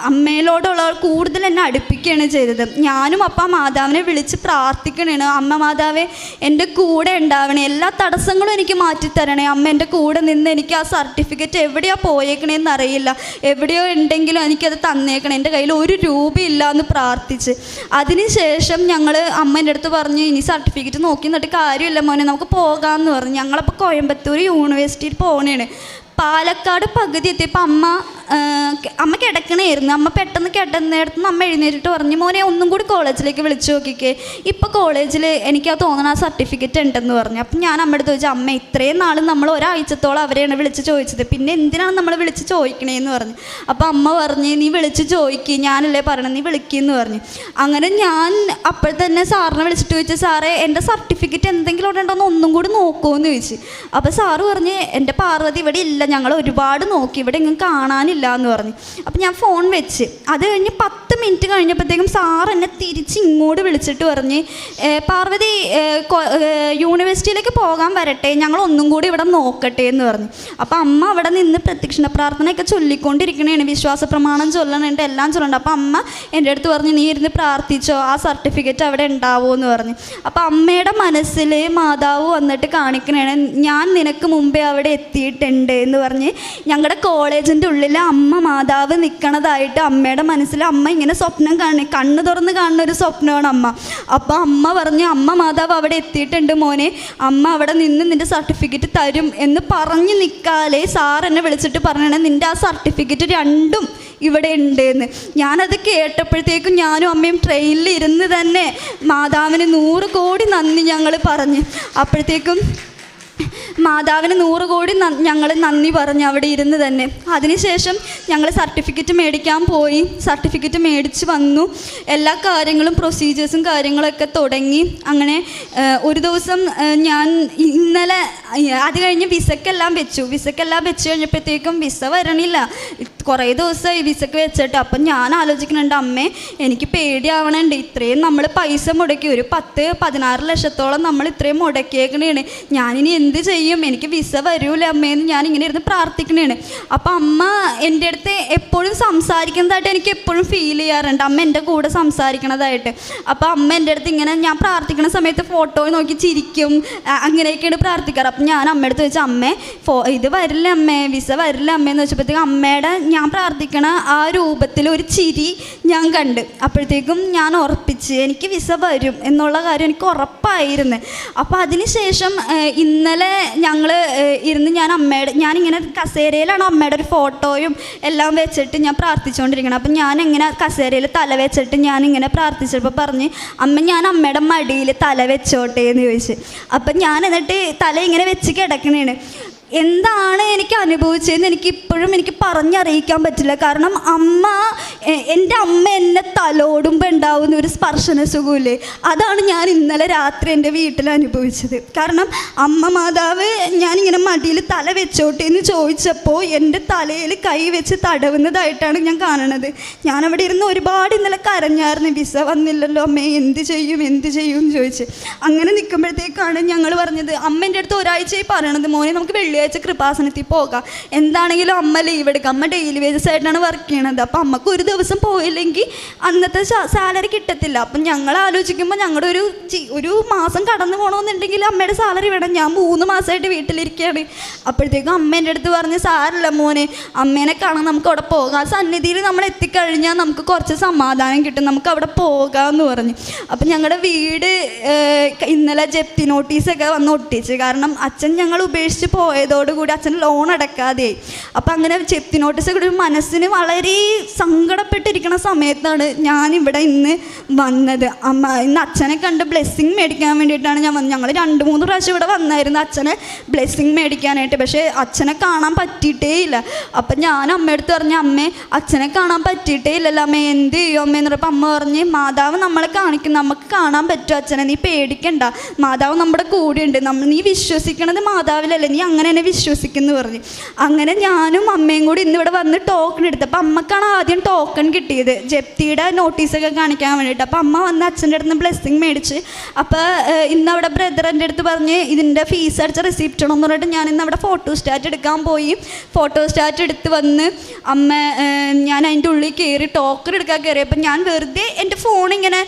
അമ്മയിലോടുള്ള കൂടുതൽ എന്നെ അടുപ്പിക്കുകയാണ് ചെയ്തത്. ഞാനും അപ്പം മാതാവിനെ വിളിച്ച് പ്രാർത്ഥിക്കണേണ്, അമ്മ മാതാവേ എൻ്റെ കൂടെ ഉണ്ടാവണേ, എല്ലാ തടസ്സങ്ങളും എനിക്ക് മാറ്റിത്തരണേ, അമ്മ എൻ്റെ കൂടെ നിന്ന് എനിക്ക് ആ സർട്ടിഫിക്കറ്റ് എവിടെയാണ് പോയേക്കണേന്ന് അറിയില്ല, എവിടെയോ ഉണ്ടെങ്കിലും എനിക്കത് തന്നേക്കണം, എൻ്റെ കയ്യിൽ 1 രൂപയില്ല എന്ന് പ്രാർത്ഥിച്ച്. അതിനുശേഷം അമ്മ എൻ്റെ അടുത്ത് പറഞ്ഞു, ഇനി സർട്ടിഫിക്കറ്റ് നോക്കി നിന്നിട്ട് കാര്യമില്ല മോനെ, നമുക്ക് പോകാമെന്ന് പറഞ്ഞു. ഞങ്ങളപ്പോൾ കോയമ്പത്തൂർ യൂണിവേഴ്സിറ്റിയിൽ പോകണേണ്. പാലക്കാട് പകുതി എത്തിയപ്പോൾ അമ്മ കിടക്കണമായിരുന്നു. അമ്മ പെട്ടെന്ന് കിടന്നിടത്ത് നിന്ന് അമ്മ എഴുന്നേറ്റിട്ട് പറഞ്ഞു, മോനെ ഒന്നും കൂടി കോളേജിലേക്ക് വിളിച്ചു നോക്കിക്കേ, ഇപ്പോൾ കോളേജിൽ എനിക്ക് തോന്നണ ആ സർട്ടിഫിക്കറ്റ് ഉണ്ടെന്ന് പറഞ്ഞു. അപ്പം ഞാൻ അമ്മയുടെ ചോദിച്ചു, അമ്മ ഇത്രയും നാൾ നമ്മൾ ഒരാഴ്ചത്തോളം അവരെയാണ് വിളിച്ച് ചോദിച്ചത്, പിന്നെ എന്തിനാണ് നമ്മൾ വിളിച്ച് ചോദിക്കണേന്ന് പറഞ്ഞു. അപ്പോൾ അമ്മ പറഞ്ഞ്, നീ വിളിച്ച് ചോദിക്കുക, ഞാനല്ലേ പറയണം, നീ വിളിക്കുമെന്ന് പറഞ്ഞു. അങ്ങനെ ഞാൻ അപ്പോൾ തന്നെ സാറിനെ വിളിച്ചിട്ട് ചോദിച്ചു, സാറേ എൻ്റെ സർട്ടിഫിക്കറ്റ് എന്തെങ്കിലും ഇവിടെ ഉണ്ടോയെന്ന് ഒന്നും കൂടി നോക്കുമെന്ന് ചോദിച്ചു. അപ്പോൾ സാറ് പറഞ്ഞ്, എൻ്റെ പാർവതി ഇവിടെ ഇല്ല, ഞങ്ങൾ ഒരുപാട് നോക്കി, ഇവിടെ എങ്ങും കാണാനില്ല എന്ന് പറഞ്ഞു. അപ്പം ഞാൻ ഫോൺ വെച്ച് അത് കഴിഞ്ഞ് 10 മിനിറ്റ് കഴിഞ്ഞപ്പോഴത്തേക്കും സാർ എന്നെ തിരിച്ച് ഇങ്ങോട്ട് വിളിച്ചിട്ട് പറഞ്ഞ്, പാർവതി യൂണിവേഴ്സിറ്റിയിലേക്ക് പോകാൻ വരട്ടെ, ഞങ്ങൾ ഒന്നും കൂടി ഇവിടെ നോക്കട്ടെ എന്ന് പറഞ്ഞു. അപ്പം അമ്മ അവിടെ നിന്ന് പ്രദക്ഷിണ പ്രാർത്ഥനയൊക്കെ ചൊല്ലിക്കൊണ്ടിരിക്കണേണ്, വിശ്വാസ പ്രമാണം ചൊല്ലണുണ്ട്, എല്ലാം ചൊല്ലണ്ട്. അപ്പം അമ്മ എൻ്റെ അടുത്ത് പറഞ്ഞു, നീ ഇരുന്ന് പ്രാർത്ഥിച്ചോ, ആ സർട്ടിഫിക്കറ്റ് അവിടെ ഉണ്ടാവുമോ എന്ന് പറഞ്ഞു. അപ്പം അമ്മയുടെ മനസ്സിൽ മാതാവ് വന്നിട്ട് കാണിക്കണേണ്, ഞാൻ നിനക്ക് മുമ്പേ അവിടെ എത്തിയിട്ടുണ്ട് എന്ന് പറഞ്ഞ് ഞങ്ങളുടെ കോളേജിൻ്റെ ഉള്ളിൽ അമ്മ മാതാവ് നിൽക്കണതായിട്ട് അമ്മയുടെ മനസ്സിൽ അമ്മ ഇങ്ങനെ സ്വപ്നം കണ്ണ് തുറന്ന് കാണുന്ന ഒരു സ്വപ്നമാണ് അമ്മ. അപ്പോൾ അമ്മ പറഞ്ഞു, അമ്മ മാതാവ് അവിടെ എത്തിയിട്ടുണ്ട് മോനെ, അമ്മ അവിടെ നിന്ന് നിൻ്റെ സർട്ടിഫിക്കറ്റ് തരും എന്ന് പറഞ്ഞ് നിൽക്കാതെ സാർ എന്നെ വിളിച്ചിട്ട് പറഞ്ഞാണ്, നിൻ്റെ ആ സർട്ടിഫിക്കറ്റ് 2ഉം ഇവിടെ ഉണ്ട് എന്ന്. ഞാനത് കേട്ടപ്പോഴത്തേക്കും ഞാനും അമ്മയും ട്രെയിനിൽ ഇരുന്ന് തന്നെ മാതാവിന് 100 കോടി നന്ദി ഞങ്ങൾ പറഞ്ഞ്. അപ്പോഴത്തേക്കും മാതാവിന് 100 കോടി ഞങ്ങൾ നന്ദി പറഞ്ഞ് അവിടെ ഇരുന്ന് തന്നെ. അതിനുശേഷം ഞങ്ങൾ സർട്ടിഫിക്കറ്റ് മേടിക്കാൻ പോയി, സർട്ടിഫിക്കറ്റ് മേടിച്ച് വന്നു, എല്ലാ കാര്യങ്ങളും പ്രൊസീജിയേഴ്സും കാര്യങ്ങളൊക്കെ തുടങ്ങി. അങ്ങനെ ഒരു ദിവസം ഞാൻ ഇന്നലെ അത് കഴിഞ്ഞ് വിസക്കെല്ലാം വെച്ചു കഴിഞ്ഞപ്പോഴത്തേക്കും വിസ വരണില്ല, കുറേ ദിവസമായി വിസക്ക് വെച്ചിട്ട്. അപ്പം ഞാൻ ആലോചിക്കുന്നുണ്ട്, അമ്മേ എനിക്ക് പേടിയാവണുണ്ട്, ഇത്രയും നമ്മൾ പൈസ മുടക്കി, ഒരു 10-16 ലക്ഷത്തോളം നമ്മൾ ഇത്രയും മുടക്കിയേക്കണേണ്, ഞാനിനി എന്ത് ചെയ്യും ചെയ്യും, എനിക്ക് വിസ വരൂല അമ്മയെന്ന് ഞാനിങ്ങനെ ഇരുന്ന് പ്രാർത്ഥിക്കണേണ്. അപ്പം അമ്മ എൻ്റെ അടുത്ത് എപ്പോഴും സംസാരിക്കുന്നതായിട്ട് എനിക്ക് എപ്പോഴും ഫീൽ ചെയ്യാറുണ്ട്, അമ്മ എൻ്റെ കൂടെ സംസാരിക്കണതായിട്ട്. അപ്പോൾ അമ്മ എൻ്റെ അടുത്ത് ഇങ്ങനെ ഞാൻ പ്രാർത്ഥിക്കുന്ന സമയത്ത് ഫോട്ടോ നോക്കി ചിരിക്കും, അങ്ങനെയൊക്കെയാണ് പ്രാർത്ഥിക്കാറ്. അപ്പം ഞാൻ അമ്മയുടെ അടുത്ത് ചോദിച്ചാൽ അമ്മേ ഇത് വരില്ല അമ്മേ, വിസ വരില്ല അമ്മയെന്ന് വെച്ചപ്പോഴത്തേക്കും അമ്മയുടെ ഞാൻ പ്രാർത്ഥിക്കണ ആ രൂപത്തിൽ ഒരു ചിരി ഞാൻ കണ്ട്. അപ്പോഴത്തേക്കും ഞാൻ ഉറപ്പിച്ച് എനിക്ക് വിസ വരും എന്നുള്ള കാര്യം എനിക്ക് ഉറപ്പായിരുന്നു. അപ്പോൾ അതിന് ശേഷം ഇന്നലെ ഞങ്ങൾ ഇരുന്ന് ഞാനിങ്ങനെ കസേരയിലാണ് അമ്മയുടെ ഒരു ഫോട്ടോയും എല്ലാം വെച്ചിട്ട് ഞാൻ പ്രാർത്ഥിച്ചുകൊണ്ടിരിക്കണം. അപ്പം ഞാൻ ഇങ്ങനെ കസേരയിൽ തല വെച്ചിട്ട് ഞാനിങ്ങനെ പ്രാർത്ഥിച്ചപ്പോൾ പറഞ്ഞ് അമ്മ ഞാൻ അമ്മയുടെ മടിയിൽ തല വെച്ചോട്ടെ എന്ന് ചോദിച്ചു. അപ്പം ഞാൻ എന്നിട്ട് തല ഇങ്ങനെ വെച്ച് കിടക്കണേണ്. എന്താണ് എനിക്ക് അനുഭവിച്ചതെന്ന് എനിക്ക് പറഞ്ഞറിയിക്കാൻ പറ്റില്ല. കാരണം എൻ്റെ അമ്മ എന്നെ തലോടുമ്പോൾ ഉണ്ടാവുന്ന ഒരു സ്പർശന സുഖമില്ലേ, അതാണ് ഞാൻ ഇന്നലെ രാത്രി എൻ്റെ വീട്ടിൽ അനുഭവിച്ചത്. കാരണം അമ്മ മാതാവ് ഞാനിങ്ങനെ മടിയിൽ തല വെച്ചോട്ടെ എന്ന് ചോദിച്ചപ്പോൾ എൻ്റെ തലയിൽ കൈ വെച്ച് തടവുന്നതായിട്ടാണ് ഞാൻ കാണുന്നത്. ഞാനവിടെ ഇരുന്ന് ഒരുപാട് ഇന്നലെ കരഞ്ഞായിരുന്നു, വിസ വന്നില്ലല്ലോ അമ്മേ, എന്ത് ചെയ്യും എന്ന് ചോദിച്ച്. അങ്ങനെ നിൽക്കുമ്പോഴത്തേക്കാണ് ഞങ്ങൾ പറഞ്ഞത്, അമ്മ എൻ്റെ അടുത്ത് ഒരാഴ്ചയായി പറയണത് മോനെ നമുക്ക് വെള്ളിയാഴ്ച കൃപാസനത്തിൽ പോകാം, എന്താണെങ്കിലും അമ്മ ലീവ് എടുക്കാം, അമ്മ ഡെയിലി വേജസ് ആയിട്ടാണ് വർക്ക് ചെയ്യണത്. അപ്പം അമ്മക്ക് ഒരു ദിവസം പോയില്ലെങ്കിൽ അന്നത്തെ സാലറി കിട്ടത്തില്ല. അപ്പം ഞങ്ങൾ ആലോചിക്കുമ്പോൾ ഞങ്ങളുടെ ഒരു മാസം കടന്നു പോകണമെന്നുണ്ടെങ്കിൽ അമ്മയുടെ സാലറി വേണം. ഞാൻ 3 മാസമായിട്ട് വീട്ടിലിരിക്കുകയാണ്. അപ്പോഴത്തേക്കും അമ്മ എൻ്റെ അടുത്ത് പറഞ്ഞ് സാരല്ല മോനെ, അമ്മേനെ കാണാൻ നമുക്ക് അവിടെ പോകാം, സന്നിധിയിൽ നമ്മൾ എത്തിക്കഴിഞ്ഞാൽ നമുക്ക് കുറച്ച് സമാധാനം കിട്ടും, നമുക്ക് അവിടെ പോകാമെന്ന് പറഞ്ഞു. അപ്പം ഞങ്ങളുടെ വീട് ഇന്നലെ ജപ്തി നോട്ടീസൊക്കെ വന്ന് ഒട്ടിച്ച്. കാരണം അച്ഛൻ ഞങ്ങൾ ഉപേക്ഷിച്ച് പോയതോടുകൂടി അച്ഛൻ ലോൺ അടക്കാതെയായി. അപ്പം അങ്ങനെ ജപ്തി നോട്ടീസൊക്കെ ഒരു മനസ്സിന് വളരെ സങ്കടപ്പെട്ടിരിക്കുന്ന സമയത്താണ് ഞാനിവിടെ ഇന്ന് വന്നത്. ഇന്ന് അച്ഛനെ കണ്ട് ബ്ലെസ്സിങ് മേടിക്കാൻ വേണ്ടിയിട്ടാണ് ഞാൻ വന്നത്. ഞങ്ങൾ 2-3 പ്രാവശ്യം ഇവിടെ വന്നായിരുന്നു അച്ഛനെ ബ്ലെസ്സിങ് മേടിക്കാനായിട്ട്, പക്ഷേ അച്ഛനെ കാണാൻ പറ്റിയിട്ടേ ഇല്ല. അപ്പം ഞാൻ അമ്മയെടുത്ത് പറഞ്ഞു അമ്മേ അച്ഛനെ കാണാൻ പറ്റിയിട്ടേ ഇല്ലല്ലോ അമ്മേ, എന്ത് ചെയ്യും അമ്മയെന്ന് പറഞ്ഞപ്പോൾ അമ്മ പറഞ്ഞ് മാതാവ് നമ്മളെ കാണിക്കും, നമുക്ക് കാണാൻ പറ്റും അച്ഛനെ, നീ പേടിക്കണ്ട, മാതാവ് നമ്മുടെ കൂടെയുണ്ട്, നീ വിശ്വസിക്കണത് മാതാവിലല്ലേ, നീ അങ്ങനെ തന്നെ വിശ്വസിക്കുന്നു പറഞ്ഞു. അങ്ങനെ ഞാനും അമ്മയും കൂടി ഇന്നിവിടെ വന്ന് ടോക്കൺ എടുത്തപ്പോൾ അമ്മക്കാണ് ആദ്യം ടോക്കൺ കിട്ടിയത് ജപ്തിയുടെ നോട്ടീസൊക്കെ കാണിക്കാൻ വേണ്ടിയിട്ട്. അപ്പോൾ അമ്മ വന്ന് അച്ഛൻ്റെ അടുത്ത് ബ്ലെസ്സിങ് മേടിച്ച്. അപ്പോൾ ഇന്ന് അവിടെ ബ്രദർ എൻ്റെ അടുത്ത് പറഞ്ഞ് ഇതിൻ്റെ ഫീസ് അടിച്ച റെസിപ്റ്റ് ആണെന്ന് പറഞ്ഞിട്ട് ഞാൻ ഇന്ന് അവിടെ ഫോട്ടോസ്റ്റാറ്റ് എടുക്കാൻ പോയി. ഫോട്ടോസ്റ്റാറ്റ് എടുത്ത് വന്ന് ഞാൻ അതിൻ്റെ ഉള്ളിൽ കയറി ടോക്കൺ എടുക്കാൻ കയറിയപ്പോൾ ഞാൻ വെറുതെ എൻ്റെ ഫോണിങ്ങനെ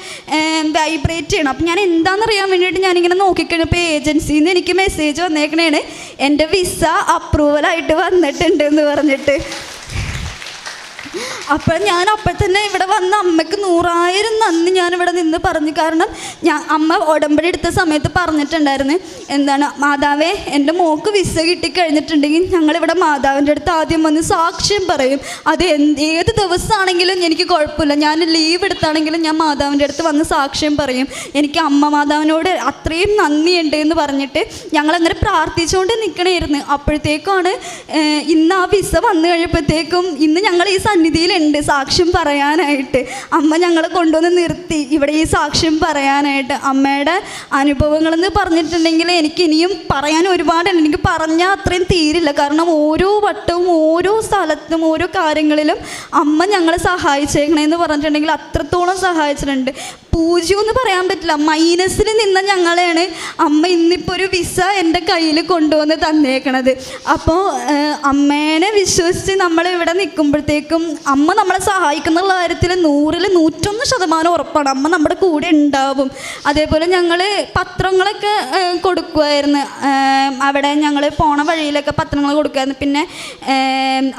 വൈബ്രേറ്റ് ചെയ്യണം. അപ്പം ഞാൻ എന്താണെന്നറിയാൻ വേണ്ടിയിട്ട് ഞാനിങ്ങനെ നോക്കിക്കഴിഞ്ഞപ്പോൾ ഏജൻസിയിൽ നിന്ന് എനിക്ക് മെസ്സേജ് വന്നേക്കണേണ് എൻ്റെ വിസ അപ്രൂവലായിട്ട് വന്നിട്ടുണ്ട് എന്ന് പറഞ്ഞിട്ട്. അപ്പോൾ ഞാൻ അപ്പോൾ തന്നെ ഇവിടെ വന്ന് അമ്മയ്ക്ക് 100,000 നന്ദി ഞാനിവിടെ നിന്ന് പറഞ്ഞു. കാരണം അമ്മ ഉടമ്പടി എടുത്ത സമയത്ത് പറഞ്ഞിട്ടുണ്ടായിരുന്നു, എന്താണ് മാതാവേ എൻ്റെ മോൾക്ക് വിസ കിട്ടിക്കഴിഞ്ഞിട്ടുണ്ടെങ്കിൽ ഞങ്ങളിവിടെ മാതാവിൻ്റെ അടുത്ത് ആദ്യം വന്ന് സാക്ഷ്യം പറയും, അത് ഏത് ദിവസമാണെങ്കിലും എനിക്ക് കുഴപ്പമില്ല, ഞാൻ ലീവ് എടുത്താണെങ്കിലും ഞാൻ മാതാവിൻ്റെ അടുത്ത് വന്ന് സാക്ഷ്യം പറയും, എനിക്ക് അമ്മ മാതാവിനോട് അത്രയും നന്ദിയുണ്ട് എന്ന് പറഞ്ഞിട്ട് ഞങ്ങളങ്ങനെ പ്രാർത്ഥിച്ചുകൊണ്ട് നിൽക്കണമായിരുന്നു. അപ്പോഴത്തേക്കാണ് ഇന്ന് ആ വിസ വന്നു കഴിഞ്ഞപ്പോഴത്തേക്കും ഇന്ന് ഞങ്ങൾ ഈ സന്നിധിയിലുണ്ട് സാക്ഷ്യം പറയാനായിട്ട്. അമ്മ ഞങ്ങളെ കൊണ്ടുവന്ന് നിർത്തി ഇവിടെ ഈ സാക്ഷ്യം പറയാനായിട്ട്. അമ്മയുടെ അനുഭവങ്ങളെന്ന് പറഞ്ഞിട്ടുണ്ടെങ്കിൽ എനിക്ക് ഇനിയും പറയാൻ ഒരുപാടുണ്ട്, എനിക്ക് പറഞ്ഞാൽ അത്രയും തീരില്ല. കാരണം ഓരോ വട്ടവും ഓരോ സ്ഥലത്തും ഓരോ കാര്യങ്ങളിലും അമ്മ ഞങ്ങളെ സഹായിച്ചേക്കണേന്ന് പറഞ്ഞിട്ടുണ്ടെങ്കിൽ അത്രത്തോളം സഹായിച്ചിട്ടുണ്ട്. 0 എന്ന് പറയാൻ പറ്റില്ല, മൈനസിൽ നിന്ന ഞങ്ങളെയാണ് അമ്മ ഇന്നിപ്പോൾ ഒരു വിസ എൻ്റെ കയ്യിൽ കൊണ്ടുവന്ന് തന്നേക്കണത്. അപ്പോൾ അമ്മേനെ വിശ്വസിച്ച് നമ്മളിവിടെ നിൽക്കുമ്പോഴത്തേക്കും അമ്മ നമ്മളെ സഹായിക്കുന്ന കാര്യത്തിൽ 100-101% ഉറപ്പാണ്, അമ്മ നമ്മുടെ കൂടെ ഉണ്ടാവും. അതേപോലെ ഞങ്ങൾ പത്രങ്ങളൊക്കെ കൊടുക്കുമായിരുന്നു, അവിടെ ഞങ്ങൾ പോണ വഴിയിലൊക്കെ പത്രങ്ങൾ കൊടുക്കുമായിരുന്നു. പിന്നെ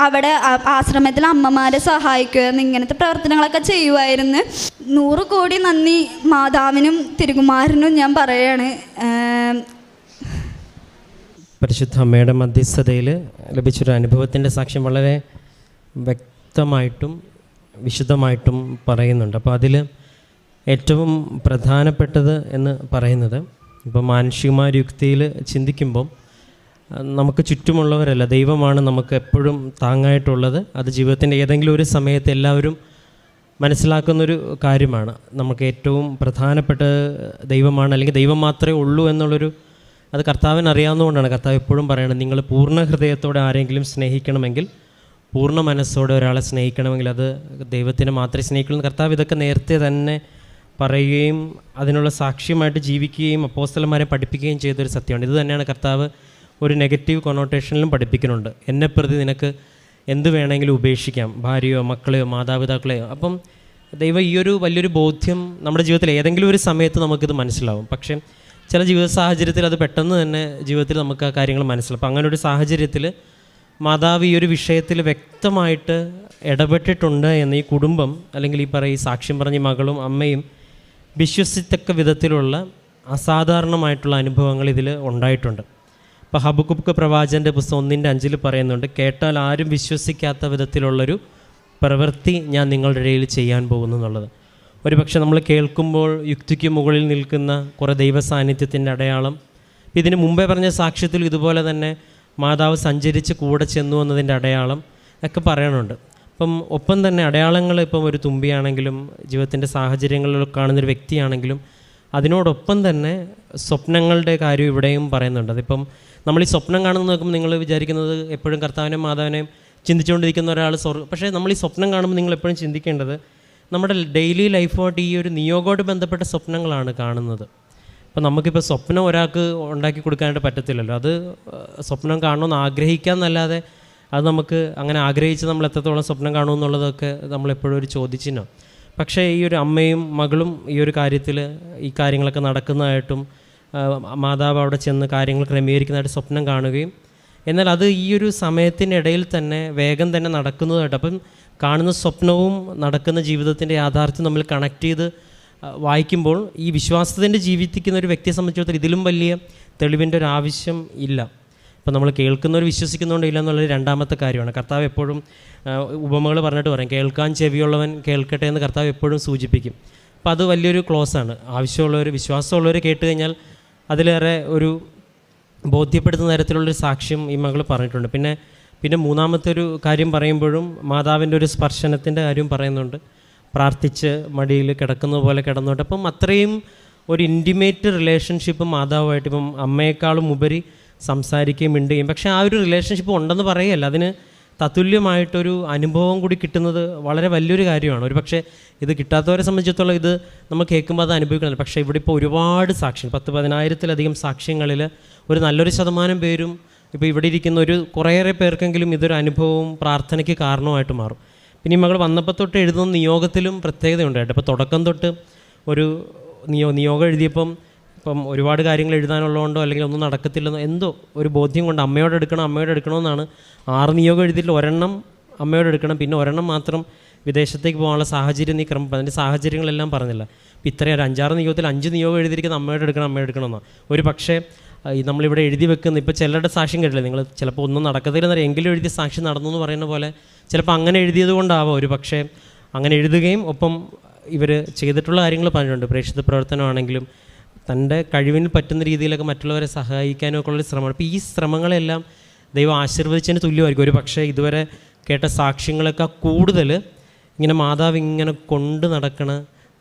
അവിടെ ആശ്രമത്തിൽ അമ്മമാരെ സഹായിക്കുമായിരുന്നു, ഇങ്ങനത്തെ പ്രവർത്തനങ്ങളൊക്കെ ചെയ്യുമായിരുന്നു. 100 കോടി നന്ദി മാതാവിനും തിരുകുമാരനും ഞാൻ പറയാണ്. പരിശുദ്ധ അമ്മയുടെ മധ്യസ്ഥതയിൽ ലഭിച്ചൊരു അനുഭവത്തിൻ്റെ സാക്ഷ്യം വളരെ വ്യക്തമായിട്ടും വിശുദ്ധമായിട്ടും പറയുന്നുണ്ട്. അപ്പോൾ അതിൽ ഏറ്റവും പ്രധാനപ്പെട്ടത് എന്ന് പറയുന്നത്, ഇപ്പോൾ മാനുഷികമായ യുക്തിയിൽ ചിന്തിക്കുമ്പം നമുക്ക് ചുറ്റുമുള്ളവരല്ല, ദൈവമാണ് നമുക്ക് എപ്പോഴും താങ്ങായിട്ടുള്ളത്. അത് ജീവിതത്തിൻ്റെ ഏതെങ്കിലും ഒരു സമയത്ത് എല്ലാവരും മനസ്സിലാക്കുന്നൊരു കാര്യമാണ്. നമുക്ക് ഏറ്റവും പ്രധാനപ്പെട്ട ദൈവമാണ്, അല്ലെങ്കിൽ ദൈവം മാത്രമേ ഉള്ളൂ എന്നുള്ളൊരു, അത് കർത്താവിന് അറിയാവുന്നതുകൊണ്ടാണ് കർത്താവ് എപ്പോഴും പറയണത്, നിങ്ങൾ പൂർണ്ണ ഹൃദയത്തോടെ ആരെങ്കിലും സ്നേഹിക്കണമെങ്കിൽ, പൂർണ്ണ മനസ്സോടെ ഒരാളെ സ്നേഹിക്കണമെങ്കിൽ അത് ദൈവത്തിനെ മാത്രമേ സ്നേഹിക്കുള്ളൂ. കർത്താവ് ഇതൊക്കെ നേരത്തെ തന്നെ പറയുകയും അതിനുള്ള സാക്ഷ്യമായിട്ട് ജീവിക്കുകയും അപ്പോസ്തലന്മാരെ പഠിപ്പിക്കുകയും ചെയ്തൊരു സത്യമാണ്. ഇത് തന്നെയാണ് കർത്താവ് ഒരു നെഗറ്റീവ് കൊണോട്ടേഷനിലും പഠിപ്പിക്കുന്നുണ്ട്. എന്നെ പ്രതി നിനക്ക് എന്ത് വേണമെങ്കിലും ഉപേക്ഷിക്കാം, ഭാര്യയോ മക്കളെയോ മാതാപിതാക്കളെയോ. അപ്പം ദൈവം ഈ ഒരു വലിയൊരു ബോധ്യം നമ്മുടെ ജീവിതത്തിൽ ഏതെങ്കിലും ഒരു സമയത്ത് നമുക്കിത് മനസ്സിലാവും. പക്ഷേ ചില ജീവിത സാഹചര്യത്തിൽ അത് പെട്ടെന്ന് തന്നെ ജീവിതത്തിൽ നമുക്ക് ആ കാര്യങ്ങൾ മനസ്സിലാവും. അപ്പം അങ്ങനെ ഒരു സാഹചര്യത്തിൽ മാതാവ് ഈ ഒരു വിഷയത്തിൽ വ്യക്തമായിട്ട് ഇടപെട്ടിട്ടുണ്ട് എന്ന് ഈ കുടുംബം, അല്ലെങ്കിൽ ഈ സാക്ഷ്യം പറഞ്ഞ മകളും അമ്മയും വിശ്വസിത്തക്ക വിധത്തിലുള്ള അസാധാരണമായിട്ടുള്ള അനുഭവങ്ങൾ ഇതിൽ ഉണ്ടായിട്ടുണ്ട്. ഇപ്പോൾ ഹബക്കുക്ക് പ്രവാചകൻ്റെ പുസ്തകം 1:5 പറയുന്നുണ്ട്, കേട്ടാൽ ആരും വിശ്വസിക്കാത്ത വിധത്തിലുള്ളൊരു പ്രവൃത്തി ഞാൻ നിങ്ങളുടെ ഇടയിൽ ചെയ്യാൻ പോകുന്നു എന്നുള്ളത്. ഒരു പക്ഷേ നമ്മൾ കേൾക്കുമ്പോൾ യുക്തിക്ക് മുകളിൽ നിൽക്കുന്ന കുറേ ദൈവ സാന്നിധ്യത്തിൻ്റെ അടയാളം. ഇതിന് മുമ്പേ പറഞ്ഞ സാക്ഷ്യത്തിൽ ഇതുപോലെ തന്നെ മാതാവ് സഞ്ചരിച്ച് കൂടെ ചെന്നു എന്നതിൻ്റെ അടയാളം ഒക്കെ പറയണുണ്ട്. അപ്പം ഒപ്പം തന്നെ അടയാളങ്ങൾ, ഇപ്പം ഒരു തുമ്പിയാണെങ്കിലും ജീവിതത്തിൻ്റെ സാഹചര്യങ്ങളിൽ കാണുന്നൊരു വ്യക്തിയാണെങ്കിലും അതിനോടൊപ്പം തന്നെ സ്വപ്നങ്ങളുടെ കാര്യം ഇവിടെയും പറയുന്നുണ്ട്. അതിപ്പം നമ്മൾ ഈ സ്വപ്നം കാണുന്നത് നോക്കുമ്പോൾ നിങ്ങൾ വിചാരിക്കുന്നത് എപ്പോഴും കർത്താവിനെയും മാതാവിനെയും ചിന്തിച്ചുകൊണ്ടിരിക്കുന്ന ഒരാൾ പക്ഷേ നമ്മൾ ഈ സ്വപ്നം കാണുമ്പോൾ നിങ്ങൾ എപ്പോഴും ചിന്തിക്കേണ്ടത് നമ്മുടെ ഡെയിലി ലൈഫുമായിട്ട് ഈ ഒരു നിയോഗമായിട്ട് ബന്ധപ്പെട്ട സ്വപ്നങ്ങളാണ് കാണുന്നത്. അപ്പോൾ നമുക്കിപ്പോൾ സ്വപ്നം ഒരാൾക്ക് ഉണ്ടാക്കി കൊടുക്കാനായിട്ട് പറ്റത്തില്ലല്ലോ. അത് സ്വപ്നം കാണണമെന്ന് ആഗ്രഹിക്കാമെന്നല്ലാതെ അത് നമുക്ക് അങ്ങനെ ആഗ്രഹിച്ച് നമ്മൾ എത്രത്തോളം സ്വപ്നം കാണുമെന്നുള്ളതൊക്കെ നമ്മളെപ്പോഴും ഒരു ചോദിച്ചിനോ. പക്ഷേ ഈ ഒരു അമ്മയും മകളും ഈ ഒരു കാര്യത്തിൽ ഈ കാര്യങ്ങളൊക്കെ നടക്കുന്നതായിട്ടും മാതാവ് അവിടെ ചെന്ന് കാര്യങ്ങൾ ക്രമീകരിക്കുന്നതായിട്ട് സ്വപ്നം കാണുകയും, എന്നാൽ അത് ഈ ഒരു സമയത്തിനിടയിൽ തന്നെ വേഗം തന്നെ നടക്കുന്നതായിട്ട്, അപ്പം കാണുന്ന സ്വപ്നവും നടക്കുന്ന ജീവിതത്തിൻ്റെ യാഥാർത്ഥ്യം നമ്മൾ കണക്ട് ചെയ്ത് വായിക്കുമ്പോൾ ഈ വിശ്വാസത്തിൻ്റെ ജീവിക്കുന്ന ഒരു വ്യക്തിയെ സംബന്ധിച്ചിടത്തോളം ഇതിലും വലിയ തെളിവിൻ്റെ ഒരു ആവശ്യം ഇല്ല. ഇപ്പം നമ്മൾ കേൾക്കുന്നവർ വിശ്വസിക്കുന്നതുകൊണ്ട് ഇല്ല എന്നുള്ളത് രണ്ടാമത്തെ കാര്യമാണ്. കർത്താവ് എപ്പോഴും ഉപമകൾ പറഞ്ഞിട്ട് പറയും, കേൾക്കാൻ ചെവിയുള്ളവൻ കേൾക്കട്ടെ എന്ന് കർത്താവ് എപ്പോഴും സൂചിപ്പിക്കും. അപ്പോൾ അത് വലിയൊരു ക്ലോസാണ്. ആവശ്യമുള്ളവർ, വിശ്വാസമുള്ളവർ കേട്ട് കഴിഞ്ഞാൽ അതിലേറെ ഒരു ബോധ്യപ്പെടുത്തുന്ന തരത്തിലുള്ളൊരു സാക്ഷ്യം ഈ മകൾ പറഞ്ഞിട്ടുണ്ട്. പിന്നെ മൂന്നാമത്തെ ഒരു കാര്യം പറയുമ്പോഴും മാതാവിൻ്റെ ഒരു സ്പർശനത്തിൻ്റെ കാര്യം പറയുന്നുണ്ട്. പ്രാർത്ഥിച്ച് മടിയിൽ കിടക്കുന്ന പോലെ കിടന്നുകൊണ്ട്, അപ്പം അത്രയും ഒരു ഇൻറ്റിമേറ്റ് റിലേഷൻഷിപ്പ് മാതാവുമായിട്ട്, ഇപ്പം അമ്മയെക്കാളും ഉപരി സംസാരിക്കുകയും മിണ്ടുകയും. പക്ഷേ ആ ഒരു റിലേഷൻഷിപ്പ് ഉണ്ടെന്ന് പറയുകയല്ല, അതിന് തത്തുല്യമായിട്ടൊരു അനുഭവം കൂടി കിട്ടുന്നത് വളരെ വലിയൊരു കാര്യമാണ്. ഒരു പക്ഷേ ഇത് കിട്ടാത്തവരെ സംബന്ധിച്ചിടത്തോളം ഇത് നമ്മൾ കേൾക്കുമ്പോൾ അത് അനുഭവിക്കുന്നില്ല. പക്ഷേ ഇവിടെ ഇപ്പോൾ ഒരുപാട് സാക്ഷ്യം, 10,000-ൽ-അധികം സാക്ഷ്യങ്ങളിൽ ഒരു നല്ലൊരു ശതമാനം പേരും ഇപ്പോൾ ഇവിടെ ഇരിക്കുന്ന ഒരു കുറേയേറെ പേർക്കെങ്കിലും ഇതൊരു അനുഭവവും പ്രാർത്ഥനയ്ക്ക് കാരണമായിട്ട് മാറും. പിന്നെ ഈ മകൾ വന്നപ്പോൾ തൊട്ട് എഴുതുന്ന നിയോഗത്തിലും പ്രത്യേകതയുണ്ടായിട്ട്, ഇപ്പോൾ തുടക്കം തൊട്ട് ഒരു നിയോഗം എഴുതിയപ്പം ഒരുപാട് കാര്യങ്ങൾ എഴുതാനുള്ളതുകൊണ്ടോ അല്ലെങ്കിൽ ഒന്നും നടക്കത്തില്ലെന്നോ എന്തോ ഒരു ബോധ്യം കൊണ്ട് അമ്മയോട് എടുക്കണമെന്നാണ് 6 നിയോഗം എഴുതിയിട്ട് 1 അമ്മയോട് എടുക്കണം, പിന്നെ 1 മാത്രം വിദേശത്തേക്ക് പോകാനുള്ള സാഹചര്യം നീ അതിൻ്റെ സാഹചര്യങ്ങളെല്ലാം പറഞ്ഞില്ല. ഇപ്പോൾ ഇത്രയും ഒരു 5-6 നിയോഗത്തിൽ 5 നിയോഗം എഴുതിയിരിക്കുന്ന അമ്മയോട് എടുക്കണമെന്നാണ്. ഒരു പക്ഷേ നമ്മളിവിടെ എഴുതി വെക്കുന്ന, ഇപ്പോൾ ചിലരുടെ സാക്ഷ്യം കേട്ടില്ല, നിങ്ങൾ ചിലപ്പോൾ ഒന്നും നടക്കത്തില്ലെന്നറിയാം, എങ്കിലും എഴുതിയ സാക്ഷി നടന്നു എന്ന് പറയുന്ന പോലെ ചിലപ്പോൾ അങ്ങനെ എഴുതിയത് കൊണ്ടാവാം ഒരു പക്ഷേ അങ്ങനെ എഴുതുകയും ഒപ്പം ഇവർ ചെയ്തിട്ടുള്ള കാര്യങ്ങൾ പറഞ്ഞിട്ടുണ്ട്. പ്രേക്ഷിത പ്രവർത്തനമാണെങ്കിലും തൻ്റെ കഴിവിന് പറ്റുന്ന രീതിയിലൊക്കെ മറ്റുള്ളവരെ സഹായിക്കാനൊക്കെ ഉള്ളൊരു ശ്രമമാണ്. അപ്പോൾ ഈ ശ്രമങ്ങളെല്ലാം ദൈവം ആശീർവദിച്ചതിന് തുല്യമായിരിക്കും. ഒരു പക്ഷേ ഇതുവരെ കേട്ട സാക്ഷ്യങ്ങളൊക്കെ കൂടുതൽ ഇങ്ങനെ മാതാവ് ഇങ്ങനെ കൊണ്ട് നടക്കണ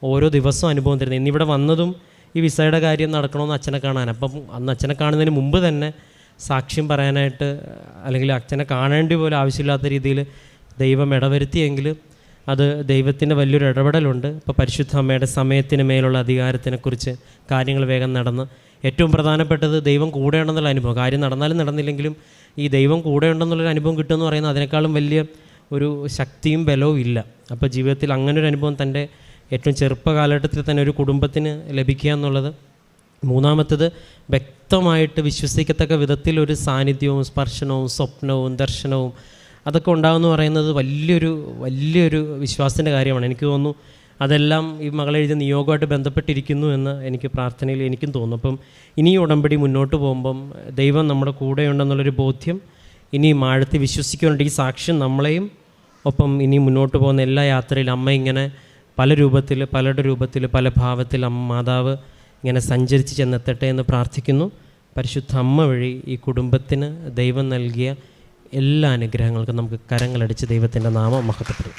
ഓരോ ദിവസവും അനുഭവം തരുന്നത്. ഇന്നിവിടെ വന്നതും ഈ വിസയുടെ കാര്യം നടക്കണമെന്ന് അച്ഛനെ കാണാൻ. അപ്പം അന്ന് അച്ഛനെ കാണുന്നതിന് മുമ്പ് തന്നെ സാക്ഷ്യം പറയാനായിട്ട്, അല്ലെങ്കിൽ അച്ഛനെ കാണേണ്ടി പോലും ആവശ്യമില്ലാത്ത രീതിയിൽ ദൈവം ഇടവരുത്തിയെങ്കിൽ അത് ദൈവത്തിൻ്റെ വലിയൊരു ഇടപെടലുണ്ട്. ഇപ്പോൾ പരിശുദ്ധ അമ്മയുടെ സമയത്തിന് മേലുള്ള അധികാരത്തിനെക്കുറിച്ച് കാര്യങ്ങൾ വേഗം നടന്ന്, ഏറ്റവും പ്രധാനപ്പെട്ടത് ദൈവം കൂടെ ഉണ്ടെന്നുള്ള അനുഭവം. കാര്യം നടന്നാലും നടന്നില്ലെങ്കിലും ഈ ദൈവം കൂടെ ഉണ്ടെന്നുള്ളൊരു അനുഭവം കിട്ടുമെന്ന് പറയുന്നത് അതിനേക്കാളും വലിയ ഒരു ശക്തിയും ബലവും ഇല്ല. അപ്പോൾ ജീവിതത്തിൽ അങ്ങനൊരു അനുഭവം തൻ്റെ ഏറ്റവും ചെറുപ്പകാലഘട്ടത്തിൽ തന്നെ ഒരു കുടുംബത്തിന് ലഭിക്കുക എന്നുള്ളത്. മൂന്നാമത്തത് വ്യക്തമായിട്ട് വിശ്വസിക്കത്തക്ക വിധത്തിലൊരു സാന്നിധ്യവും സ്പർശനവും സ്വപ്നവും ദർശനവും അതൊക്കെ ഉണ്ടാകുമെന്ന് പറയുന്നത് വലിയൊരു വിശ്വാസത്തിൻ്റെ കാര്യമാണ്. എനിക്ക് തോന്നുന്നു അതെല്ലാം ഈ മകളെഴുതിയ നിയോഗമായിട്ട് ബന്ധപ്പെട്ടിരിക്കുന്നു എന്ന് എനിക്ക് പ്രാർത്ഥനയിൽ എനിക്കും തോന്നുന്നു. അപ്പം ഇനി ഉടമ്പടി മുന്നോട്ട് പോകുമ്പം ദൈവം നമ്മുടെ കൂടെയുണ്ടെന്നുള്ളൊരു ബോധ്യം ഇനിയും ആഴത്തി വിശ്വസിക്കുന്നുണ്ട്. ഈ സാക്ഷ്യം നമ്മളെയും ഒപ്പം ഇനി മുന്നോട്ട് പോകുന്ന എല്ലാ യാത്രയിലും അമ്മ ഇങ്ങനെ പലരുടെ രൂപത്തിൽ പല ഭാവത്തിൽ മാതാവ് ഇങ്ങനെ സഞ്ചരിച്ച് ചെന്നെത്തട്ടെ എന്ന് പ്രാർത്ഥിക്കുന്നു. പരിശുദ്ധ അമ്മ വഴി ഈ കുടുംബത്തിന് ദൈവം നൽകിയ എല്ലാ അനുഗ്രഹങ്ങൾക്കും നമുക്ക് കരങ്ങളടിച്ച് ദൈവത്തിൻ്റെ നാമം മഹത്വപ്പെടും.